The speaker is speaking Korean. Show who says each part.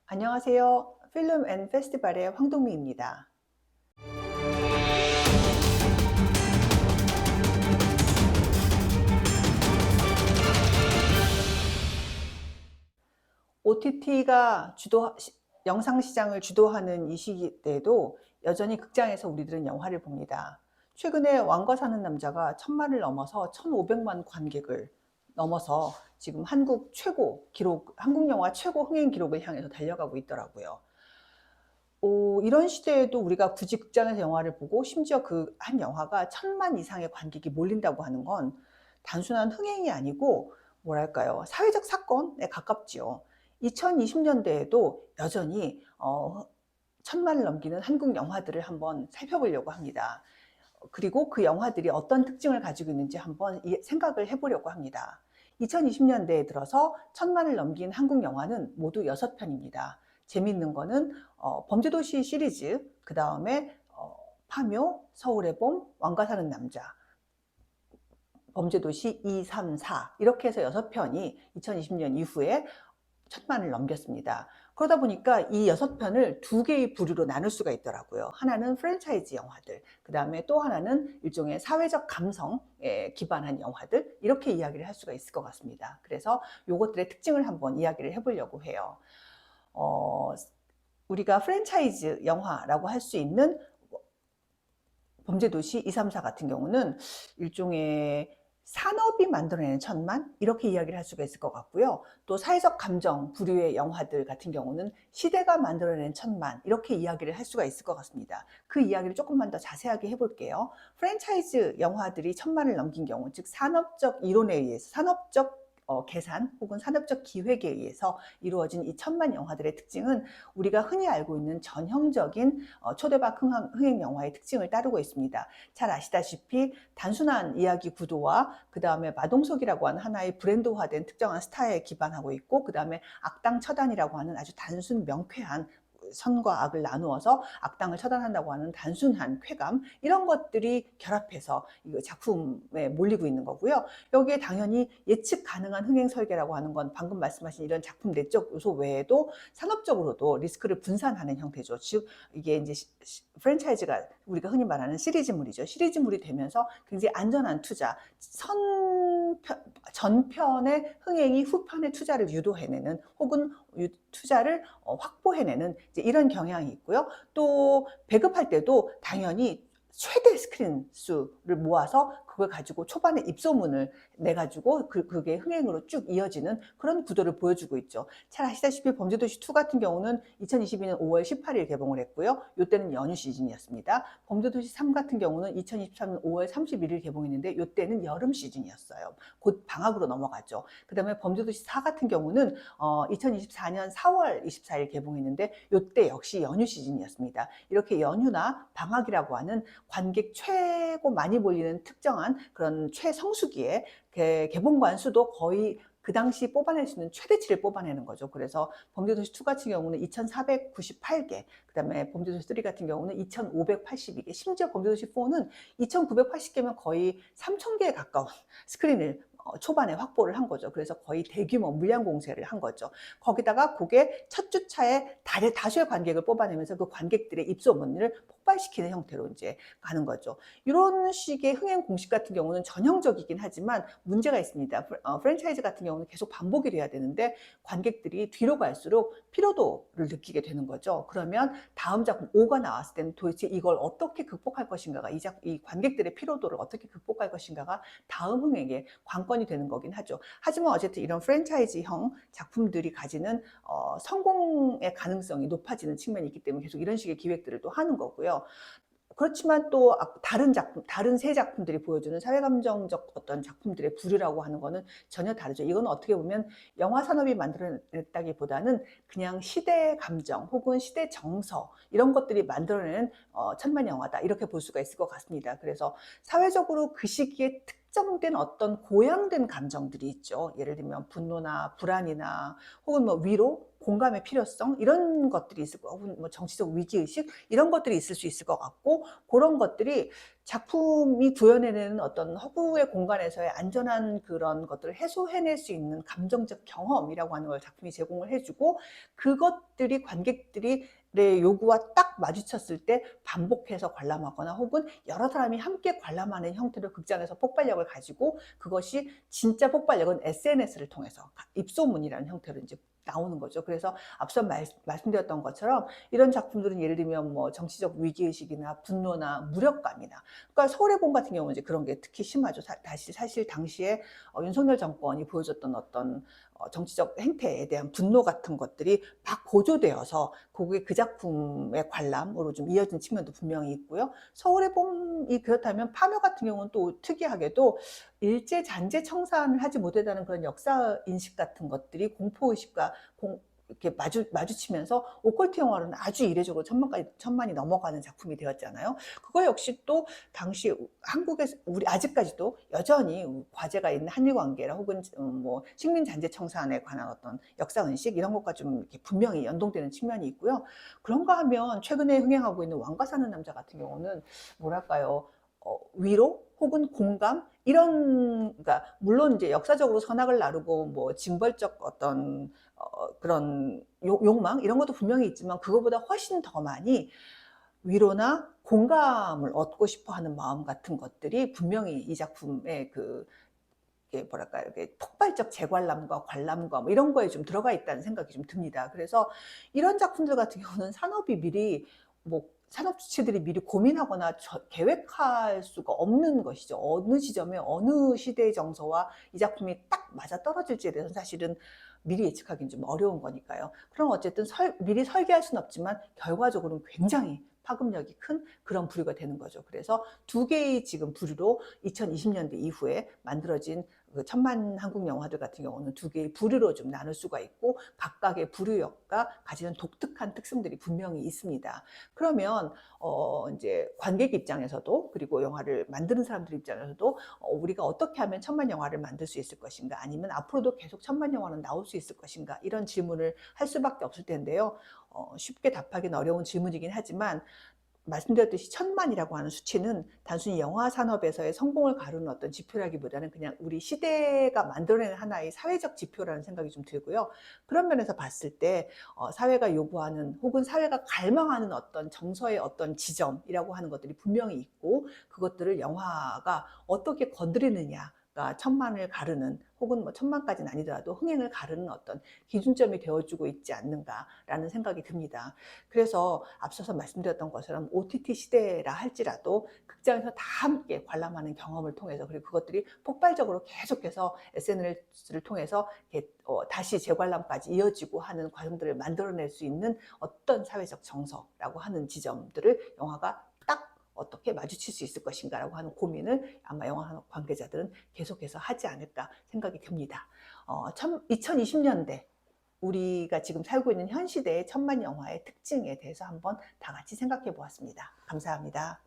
Speaker 1: 안녕하세요. 필름 앤 페스티벌의 황동미입니다. OTT가 영상 시장을 주도하는 이 시기에도 여전히 극장에서 우리들은 영화를 봅니다. 최근에 왕과 사는 남자가 1000만을 넘어서 1500만 관객을 넘어서 지금 한국 영화 최고 흥행 기록을 향해서 달려가고 있더라고요. 이런 시대에도 우리가 굳이 극장에서 영화를 보고 심지어 그 한 영화가 1000만 이상의 관객이 몰린다고 하는 건 단순한 흥행이 아니고 뭐랄까요? 사회적 사건에 가깝지요. 2020년대에도 여전히 1000만을 넘기는 한국 영화들을 한번 살펴보려고 합니다. 그리고 그 영화들이 어떤 특징을 가지고 있는지 한번 생각을 해보려고 합니다. 2020년대에 들어서 1000만을 넘긴 한국 영화는 모두 6편입니다. 재미있는 거는 범죄도시 시리즈, 그 다음에 파묘, 서울의 봄, 왕가 사는 남자, 범죄도시 2, 3, 4 이렇게 해서 6편이 2020년 이후에 1000만을 넘겼습니다. 그러다 보니까 이 6편을 두 개의 부류로 나눌 수가 있더라고요. 하나는 프랜차이즈 영화들, 그 다음에 또 하나는 일종의 사회적 감성에 기반한 영화들, 이렇게 이야기를 할 수가 있을 것 같습니다. 그래서 이것들의 특징을 한번 이야기를 해보려고 해요. 우리가 프랜차이즈 영화라고 할 수 있는 범죄도시 2, 3, 4 같은 경우는 일종의 산업이 만들어내는 1000만 이렇게 이야기를 할 수가 있을 것 같고요. 또 사회적 감정 부류의 영화들 같은 경우는 시대가 만들어낸 1000만 이렇게 이야기를 할 수가 있을 것 같습니다. 그 이야기를 조금만 더 자세하게 해볼게요. 프랜차이즈 영화들이 1000만을 넘긴 경우, 즉 산업적 이론에 의해서 산업적 계산 혹은 산업적 기획에 의해서 이루어진 이 1000만 영화들의 특징은 우리가 흔히 알고 있는 전형적인 초대박 흥행 영화의 특징을 따르고 있습니다. 잘 아시다시피 단순한 이야기 구도와 그 다음에 마동석이라고 하는 하나의 브랜드화된 특정한 스타에 기반하고 있고, 그 다음에 악당 처단이라고 하는 아주 단순 명쾌한 선과 악을 나누어서 악당을 처단한다고 하는 단순한 쾌감, 이런 것들이 결합해서 이 작품에 몰리고 있는 거고요. 여기에 당연히 예측 가능한 흥행 설계라고 하는 건 방금 말씀하신 이런 작품 내적 요소 외에도 산업적으로도 리스크를 분산하는 형태죠. 즉 이게 이제 프랜차이즈가 우리가 흔히 말하는 시리즈물이죠. 시리즈물이 되면서 굉장히 안전한 투자, 전편의 흥행이 후편의 투자를 유도해내는 혹은 투자를 확보해내는 이제 이런 경향이 있고요. 또 배급할 때도 당연히 최대 스크린 수를 모아서 그걸 가지고 초반에 입소문을 내가지고 그게 흥행으로 쭉 이어지는 그런 구도를 보여주고 있죠. 잘 아시다시피 범죄도시 2 같은 경우는 2022년 5월 18일 개봉을 했고요. 이때는 연휴 시즌이었습니다. 범죄도시 3 같은 경우는 2023년 5월 31일 개봉했는데 이때는 여름 시즌이었어요. 곧 방학으로 넘어가죠. 그 다음에 범죄도시 4 같은 경우는 2024년 4월 24일 개봉했는데 이때 역시 연휴 시즌이었습니다. 이렇게 연휴나 방학이라고 하는 관객 최고 많이 몰리는 특정한 그런 최성수기에 개봉관 수도 거의 그 당시 뽑아낼 수 있는 최대치를 뽑아내는 거죠. 그래서 범죄도시 2 같은 경우는 2498개, 그 다음에 범죄도시 3 같은 경우는 2582개, 심지어 범죄도시 4는 2980개면 거의 3000개에 가까운 스크린을 초반에 확보를 한 거죠. 그래서 거의 대규모 물량 공세를 한 거죠. 거기다가 그게 첫 주차에 다수의 관객을 뽑아내면서 그 관객들의 입소문을 폭발시키는 형태로 이제 가는 거죠. 이런 식의 흥행 공식 같은 경우는 전형적이긴 하지만 문제가 있습니다. 프랜차이즈 같은 경우는 계속 반복이 돼야 되는데 관객들이 뒤로 갈수록 피로도를 느끼게 되는 거죠. 그러면 다음 작품 5가 나왔을 때는 도대체 이걸 어떻게 극복할 것인가가, 이 관객들의 피로도를 어떻게 극복할 것인가가 다음 흥행의 관건이 되는 거긴 하죠. 하지만 어쨌든 이런 프랜차이즈형 작품들이 가지는 성공의 가능성이 높아지는 측면이 있기 때문에 계속 이런 식의 기획들을 또 하는 거고요. 그렇지만 또 다른 세 작품들이 보여주는 사회감정적 어떤 작품들의 부류라고 하는 거는 전혀 다르죠. 이건 어떻게 보면 영화 산업이 만들어냈다기보다는 그냥 시대 감정 혹은 시대 정서 이런 것들이 만들어내는 천만 영화다 이렇게 볼 수가 있을 것 같습니다. 그래서 사회적으로 그 시기에 특정된 어떤 고양된 감정들이 있죠. 예를 들면 분노나 불안이나 혹은 뭐 위로, 공감의 필요성 이런 것들이 있을 거고, 혹은 뭐 정치적 위기의식 이런 것들이 있을 수 있을 것 같고, 그런 것들이 작품이 구현해내는 어떤 허구의 공간에서의 안전한 그런 것들을 해소해낼 수 있는 감정적 경험이라고 하는 걸 작품이 제공을 해주고, 그것들이 관객들이 내 요구와 딱 마주쳤을 때 반복해서 관람하거나 혹은 여러 사람이 함께 관람하는 형태로 극장에서 폭발력을 가지고, 그것이 진짜 폭발력은 SNS를 통해서 입소문이라는 형태로 이제 나오는 거죠. 그래서 앞서 말씀드렸던 것처럼 이런 작품들은 예를 들면 뭐 정치적 위기의식이나 분노나 무력감이나, 그러니까 서울의 봄 같은 경우는 이제 그런 게 특히 심하죠. 사실 당시에 윤석열 정권이 보여줬던 어떤 정치적 행태에 대한 분노 같은 것들이 막 고조되어서 그게 그 작품의 관람으로 좀 이어진 측면도 분명히 있고요. 서울의 봄이 그렇다면 파묘 같은 경우는 또 특이하게도 일제 잔재 청산을 하지 못했다는 그런 역사 인식 같은 것들이 공포의식과 이렇게 마주치면서 오컬트 영화로는 아주 이례적으로 천만이 넘어가는 작품이 되었잖아요. 그거 역시 또 당시 한국에서 우리 아직까지도 여전히 과제가 있는 한일 관계라 혹은 뭐 식민 잔재 청산에 관한 어떤 역사 인식 이런 것과 좀 이렇게 분명히 연동되는 측면이 있고요. 그런가 하면 최근에 흥행하고 있는 왕가 사는 남자 같은 경우는 뭐랄까요? 위로 혹은 공감 이런, 그러니까 물론 이제 역사적으로 선악을 나누고 뭐 징벌적 어떤 그런 욕망 이런 것도 분명히 있지만, 그거보다 훨씬 더 많이 위로나 공감을 얻고 싶어 하는 마음 같은 것들이 분명히 이 작품의 그 뭐랄까, 이렇게 폭발적 재관람과 관람과 뭐 이런 거에 좀 들어가 있다는 생각이 좀 듭니다. 그래서 이런 작품들 같은 경우는 산업이 미리 뭐 산업 주체들이 미리 고민하거나 계획할 수가 없는 것이죠. 어느 지점에 어느 시대의 정서와 이 작품이 딱 맞아 떨어질지에 대해서는 사실은 미리 예측하기는 좀 어려운 거니까요. 그럼 어쨌든 미리 설계할 수는 없지만 결과적으로는 굉장히 파급력이 큰 그런 부류가 되는 거죠. 그래서 두 개의 지금 부류로 2020년대 이후에 만들어진 그 천만 한국 영화들 같은 경우는 두 개의 부류로 좀 나눌 수가 있고, 각각의 부류역과 가지는 독특한 특성들이 분명히 있습니다. 그러면 이제 관객 입장에서도 그리고 영화를 만드는 사람들 입장에서도 우리가 어떻게 하면 천만 영화를 만들 수 있을 것인가, 아니면 앞으로도 계속 천만 영화는 나올 수 있을 것인가, 이런 질문을 할 수밖에 없을 텐데요. 쉽게 답하기는 어려운 질문이긴 하지만, 말씀드렸듯이 천만이라고 하는 수치는 단순히 영화 산업에서의 성공을 가르는 어떤 지표라기보다는 그냥 우리 시대가 만들어내는 하나의 사회적 지표라는 생각이 좀 들고요. 그런 면에서 봤을 때 사회가 요구하는 혹은 사회가 갈망하는 어떤 정서의 어떤 지점이라고 하는 것들이 분명히 있고, 그것들을 영화가 어떻게 건드리느냐, 천만을 가르는 혹은 뭐 천만까지는 아니더라도 흥행을 가르는 어떤 기준점이 되어주고 있지 않는가라는 생각이 듭니다. 그래서 앞서서 말씀드렸던 것처럼 OTT 시대라 할지라도 극장에서 다 함께 관람하는 경험을 통해서, 그리고 그것들이 폭발적으로 계속해서 SNS를 통해서 다시 재관람까지 이어지고 하는 과정들을 만들어낼 수 있는 어떤 사회적 정서라고 하는 지점들을 영화가 딱 어떻게 마주칠 수 있을 것인가라고 하는 고민을 아마 영화 관계자들은 계속해서 하지 않을까 생각이 듭니다. 2020년대 우리가 지금 살고 있는 현 시대의 천만 영화의 특징에 대해서 한번 다 같이 생각해 보았습니다. 감사합니다.